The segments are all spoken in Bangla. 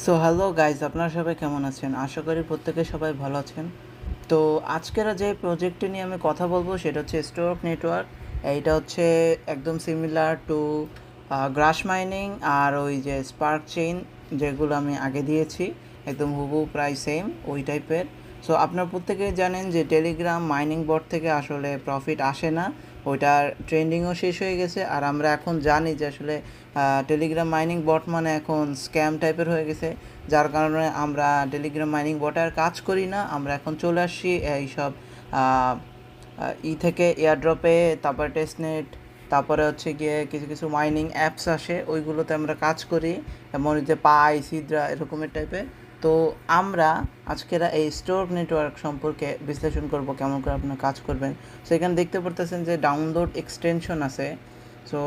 সো হ্যালো গাইজ, আপনারা সবাই কেমন আছেন? আশা করি প্রত্যেকে সবাই ভালো আছেন। তো আজকের যে প্রজেক্টটি নিয়ে আমি কথা বলবো সেটা হচ্ছে স্টোরক নেটওয়ার্ক। এইটা হচ্ছে একদম সিমিলার টু গ্রাস মাইনিং আর ওই যে স্পার্ক চেইন, যেগুলো আমি আগে দিয়েছি, একদম হুবহু প্রায় সেম ওই টাইপের। সো আপনারা প্রত্যেকেই জানেন যে টেলিগ্রাম মাইনিং বট থেকে আসলে প্রফিট আসে না, ওইটার ট্রেন্ডিংও শেষ হয়ে গেছে। আর আমরা এখন জানি যে আসলে টেলিগ্রাম মাইনিং বট মানে এখন স্ক্যাম টাইপের হয়ে গেছে, যার কারণে আমরা টেলিগ্রাম মাইনিং বটে আর কাজ করি না। আমরা এখন চলে আসছি এইসব থেকে এয়ারড্রপে, তারপরে টেস্টনেট, তারপরে হচ্ছে গিয়ে কিছু কিছু মাইনিং অ্যাপস আসে, ওইগুলোতে আমরা কাজ করি, যেমন যে পাই সিদ্রা এরকমের টাইপের। তো আমরা আজকের এই স্টোর নেটওয়ার্ক সম্পর্কে বিশ্লেষণ করব, কেমন করে আপনারা কাজ করবেন। সো এখানে দেখতে পারতেছেন যে ডাউনলোড এক্সটেনশন আছে। সো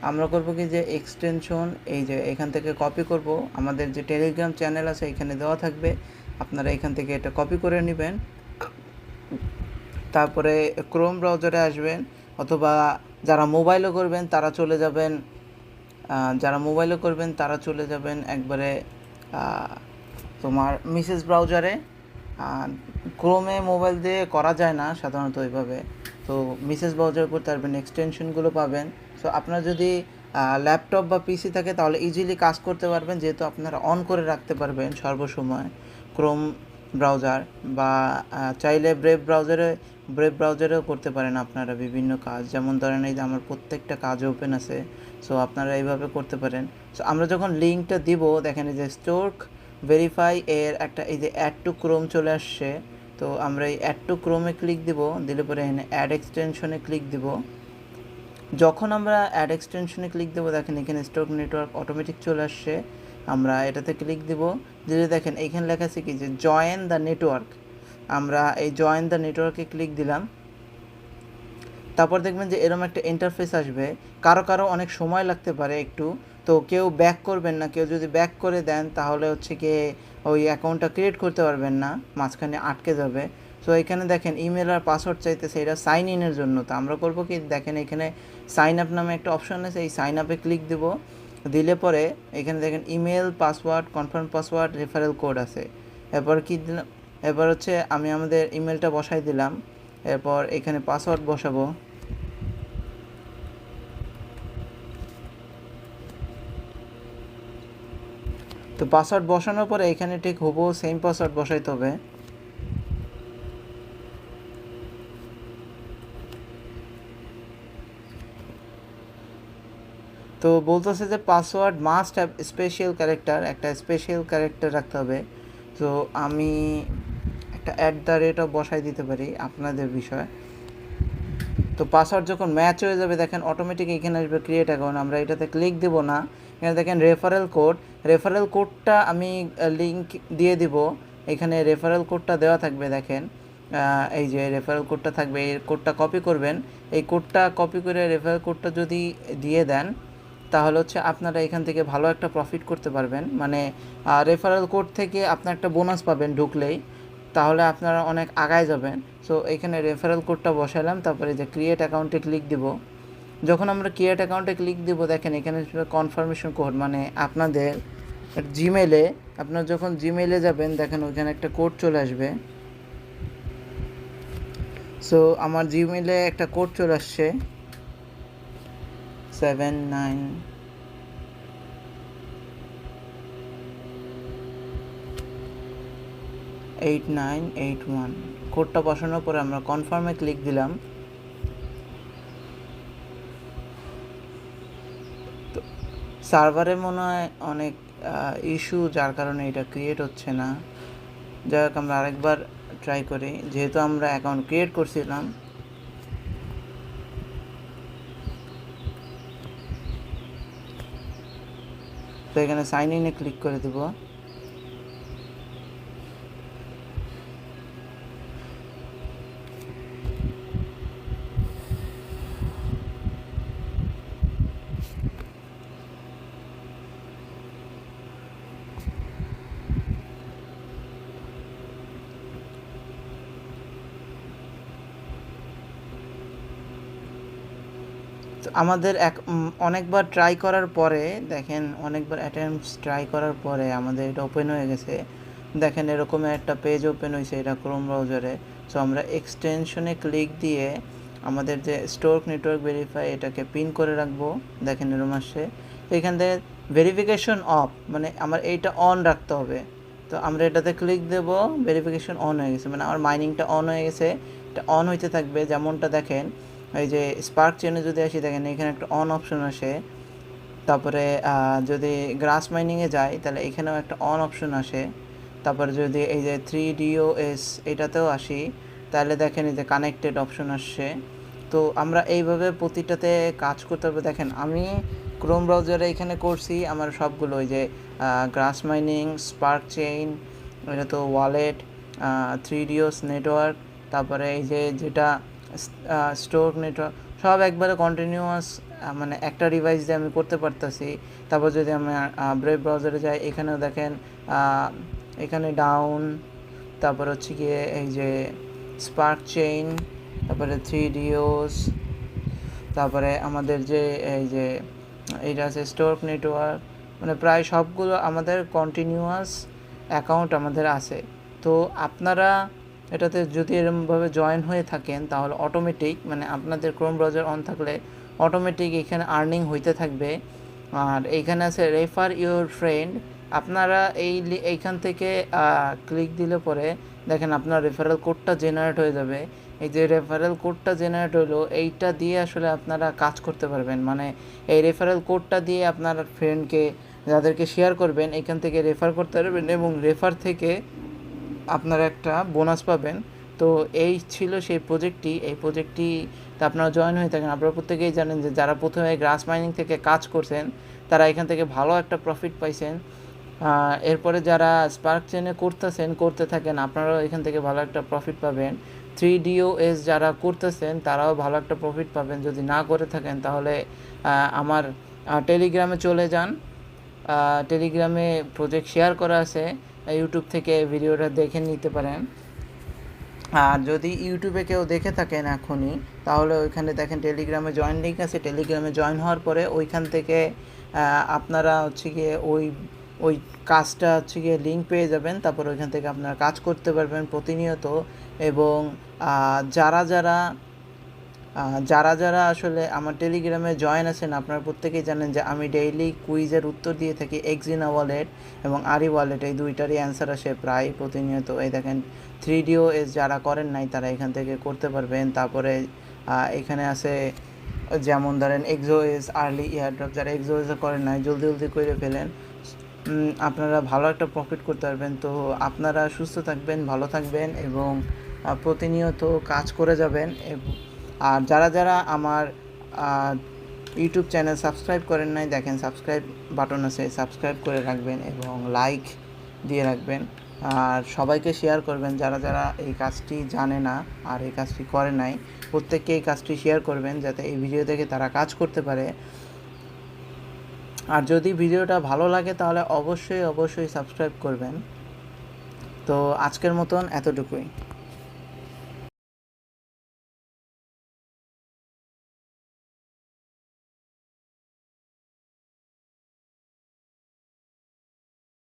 আমরা করব কি, যে এক্সটেনশন এই যে এখান থেকে কপি করব, আমাদের যে টেলিগ্রাম চ্যানেল আছে এখানে দেওয়া থাকবে, আপনারা এখান থেকে এটা কপি করে নেবেন। তারপরে ক্রোম ব্রাউজারে আসবেন, অথবা যারা মোবাইলও করবেন তারা চলে যাবেন, একবারে তোমার মিসেস ব্রাউজারে। ক্রোমে মোবাইল দিয়ে করা যায় না সাধারণত ওইভাবে, তো মিসেস ব্রাউজার করতে পারবেন, এক্সটেনশনগুলো পাবেন। সো আপনার যদি ল্যাপটপ বা পিসি থাকে তাহলে ইজিলি কাজ করতে পারবেন, যেহেতু আপনারা অন করে রাখতে পারবেন সর্বসময় ক্রোম ব্রাউজার। বা চাইলে ব্রেভ ব্রাউজারেও করতে পারেন আপনারা বিভিন্ন কাজ, যেমন ধরেন এই যে আমার প্রত্যেকটা কাজ ওপেন আছে। সো আপনারা এইভাবে করতে পারেন। সো আমরা যখন লিঙ্কটা দিব, দেখেন এই যে স্টোরক ভেরিফাই এর একটা এই যে অ্যাড টু ক্রোম চলে আসছে। তো আমরা এই অ্যাড টু ক্রোমে ক্লিক দিব, দিলে পরে এখানে অ্যাড এক্সটেনশনে ক্লিক দিব। যখন আমরা অ্যাড এক্সটেনশনে ক্লিক দেবো, দেখেন এখানে স্টোরক নেটওয়ার্ক অটোমেটিক চলে আসছে। আমরা এটাতে ক্লিক দিব, দিলে দেখেন এইখানে লেখা আছে কি, যে জয়েন দ্য নেটওয়ার্ক। আমরা এই জয়েন দ্য নেটওয়ার্কে ক্লিক দিলাম। তারপর দেখবেন যে এরকম একটা ইন্টারফেস আসবে। কারো কারো অনেক সময় লাগতে পারে একটু, তো কেউ ব্যাক করবেন না। কেউ যদি ব্যাক করে দেন তাহলে হচ্ছে কি ওই অ্যাকাউন্টটা ক্রিয়েট করতে পারবেন না, মাঝখানে আটকে যাবে। সো এখানে দেখেন ইমেল আর পাসওয়ার্ড চাইতেছে, এটা সাইন ইনের জন্য। তো আমরা করবো কি, দেখেন এখানে সাইন আপ নামে একটা অপশন আছে, এই সাইন আপে ক্লিক দেবো। দিলে পরে এখানে দেখেন email, password, confirm password, referral code আছে। এরপর কি দিলাম, এরপর হচ্ছে আমি আমাদের ইমেলটা বসাই দিলাম, এরপর এখানে পাসওয়ার্ড বসাবো। তো পাসওয়ার্ড বসানোর পরে এখানে ঠিক হুবহু সেম পাসওয়ার্ড বসাইতে হবে। তো বলতেছে যে password must have special character, একটা স্পেশাল ক্যারেক্টার রাখতে হবে। তো আমি একটা @ও বসাই দিতে পারি, আপনাদের বিষয়। তো পাসওয়ার্ড যখন ম্যাচ হয়ে যাবে, দেখেন অটোমেটিক এখানে আসবে ক্রিয়েট অ্যাকাউন্ট। আমরা এটাতে ক্লিক দেবো না। এখানে দেখেন রেফারেল কোডটা আমি লিঙ্ক দিয়ে দিব। এখানে রেফারেল কোডটা দেওয়া থাকবে, দেখেন এই যে রেফারেল কোডটা থাকবে, এই কোডটা কপি করবেন। এই কোডটা কপি করে রেফারেল কোডটা যদি দিয়ে দেন, তাহলে হচ্ছে আপনারা এখান থেকে ভালো একটা প্রফিট করতে পারবেন। মানে রেফারেল কোড থেকে আপনার একটা বোনাস পাবেন ঢুকলেই, তাহলে আপনারা অনেক আগায় যাবেন। সো এখানে রেফারেল কোডটা বসালাম, তারপরে যে ক্রিয়েট অ্যাকাউন্টে ক্লিক দিব। যখন আমরা ক্রিয়েট অ্যাকাউন্টে ক্লিক দিব, দেখেন এখানে কনফার্মেশন কোড, মানে আপনাদের জিমেলে, আপনার যখন জিমেলে যাবেন দেখেন ওইখানে একটা কোড চলে আসবে। সো আমার জিমেলে একটা কোড চলে আসছে, 798981। কোডটা বসানোর পরে আমরা কনফার্মে ক্লিক দিলাম। তো সার্ভারে মনে হয় অনেক ইস্যু, যার কারণে এটা ক্রিয়েট হচ্ছে না। যাই হোক, আমরা আরেকবার ট্রাই করি, যেহেতু আমরা অ্যাকাউন্ট ক্রিয়েট করছিলাম। তো এখানে সাইন ইনে ক্লিক করে দেব। তো আমাদের অনেকবার ট্রাই করার পরে দেখেন, অনেকবার অ্যাটেম্পটস ট্রাই করার পরে আমাদের এটা ওপেন হয়ে গেছে। দেখেন এরকম একটা পেজ ওপেন হয়েছে, এটা ক্রোম ব্রাউজারে। সো আমরা এক্সটেনশনে ক্লিক দিয়ে আমাদের যে স্টোর নেটওয়ার্ক ভেরিফাই এটাকে পিন করে রাখবো। দেখেন এরকম আসছে। তো এখান থেকে ভেরিফিকেশন অফ, মানে আমার এইটা অন রাখতে হবে। তো আমরা এটাতে ক্লিক দেব, ভেরিফিকেশন অন হয়ে গেছে, মানে আমার মাইনিংটা অন হয়ে গেছে। এটা অন হইতে থাকবে। যেমনটা দেখেন এই যে স্পার্ক চেনে যদি আসি, দেখেন এখানে একটা অন অপশন আসে। তারপরে যদি গ্রাস মাইনিংয়ে যাই তাহলে এখানেও একটা অন অপশন আসে। তারপরে যদি এই যে 3DOS এটাতেও আসি তাহলে দেখেন এই যে কানেক্টেড অপশন আসছে। তো আমরা এইভাবে প্রতিটাতে কাজ করতে হবে। দেখেন আমি ক্রোম ব্রাউজারে এখানে করছি আমার সবগুলো, ওই যে গ্রাস মাইনিং, স্পার্ক চেইন, এটা তো ওয়ালেট, 3DOS নেটওয়ার্ক, তারপরে এই যে যেটা স্টোর নেটওয়ার্ক, সব একবারে কন্টিনিউয়াস, মানে একটা ডিভাইস দিয়ে আমি করতে পারতেছি। তারপর যদি আমি ব্রেভ ব্রাউজারে যাই, এখানেও দেখেন এখানে ডাউন, তারপর হচ্ছে গিয়ে এই যে স্পার্ক চেইন, তারপরে 3DOS, তারপরে আমাদের যে এই যে এইটা আছে স্টোর নেটওয়ার্ক, মানে প্রায় সবগুলো আমাদের কন্টিনিউয়াস অ্যাকাউন্ট আমাদের আছে। তো আপনারা এটাতে যদি এরকমভাবে জয়েন হয়ে থাকেন তাহলে অটোমেটিক, মানে আপনাদের ক্রোম ব্রাউজার অন থাকলে অটোমেটিক এখানে আর্নিং হইতে থাকবে। আর এইখানে আছে রেফার ইউর ফ্রেন্ড। আপনারা এইখান থেকে ক্লিক দিলে পরে দেখেন আপনার রেফারেল কোডটা জেনারেট হয়ে যাবে। এই যে রেফারেল কোডটা জেনারেট হলো, এইটা দিয়ে আসলে আপনারা কাজ করতে পারবেন। মানে এই রেফারেল কোডটা দিয়ে আপনার ফ্রেন্ডকে, যাদেরকে শেয়ার করবেন, এখান থেকে রেফার করতে পারবেন এবং রেফার থেকে আপনারা একটা বোনাস পাবেন। তো এই ছিল সেই প্রজেক্টটি। এই প্রজেক্টটিতে আপনারা জয়েন হয়ে থাকেন। আপনারা প্রত্যেকেই জানেন যে যারা প্রথমে গ্রাস মাইনিং থেকে কাজ করছেন তারা এখান থেকে ভালো একটা প্রফিট পাইছেন। এরপরে যারা স্পার্ক চেনে করতে থাকেন, আপনারাও এখান থেকে ভালো একটা প্রফিট পাবেন। 3DOS যারা করতেছেন তারাও ভালো একটা প্রফিট পাবেন। যদি না করে থাকেন তাহলে আমার টেলিগ্রামে চলে যান। টেলিগ্রামে প্রজেক্ট শেয়ার করা আছে, ইউটিউব থেকে ভিডিওটা দেখে নিতে পারেন। আর যদি ইউটিউবে কেউ দেখে থাকেন এখনই, তাহলে ওইখানে দেখেন টেলিগ্রামে জয়েন লিঙ্ক আছে। টেলিগ্রামে জয়েন হওয়ার পরে ওইখান থেকে আপনারা হচ্ছে গিয়ে ওই কাজটা হচ্ছে গিয়ে লিঙ্ক পেয়ে যাবেন। তারপর ওইখান থেকে আপনারা কাজ করতে পারবেন প্রতিনিয়ত। এবং যারা যারা আসলে আমার টেলিগ্রামে জয়েন আছেন, আপনারা প্রত্যেকেই জানেন যে আমি ডেইলি কুইজের উত্তর দিয়ে থাকি। এক্সিনা ওয়ালেট এবং আরি ওয়ালেট, এই দুইটারই অ্যান্সার আসে প্রায় প্রতিনিয়ত। এই দেখেন 3DOS যারা করেন নাই তারা এখান থেকে করতে পারবেন। তারপরে এখানে আছে যেমন ধরেন এক্সোএস আর্লি এয়ারড্রপ, যারা এক্সোএসও করেন নাই জলদি করে ফেলেন, আপনারা ভালো একটা প্রফিট করতে পারবেন। তো আপনারা সুস্থ থাকবেন, ভালো থাকবেন এবং প্রতিনিয়ত কাজ করে যাবেন। আর যারা আমার ইউটিউব চ্যানেল সাবস্ক্রাইব করেন নাই, দেখেন সাবস্ক্রাইব বাটন আছে, সাবস্ক্রাইব করে রাখবেন এবং লাইক দিয়ে রাখবেন। আর সবাইকে শেয়ার করবেন যারা এই কাজটি জানে না আর এই কাজটি করে নাই, প্রত্যেককে এই কাজটি শেয়ার করবেন যাতে এই ভিডিও দেখে তারা কাজ করতে পারে। আর যদি ভিডিওটা ভালো লাগে তাহলে অবশ্যই সাবস্ক্রাইব করবেন। তো আজকের মতন এতটুকুই।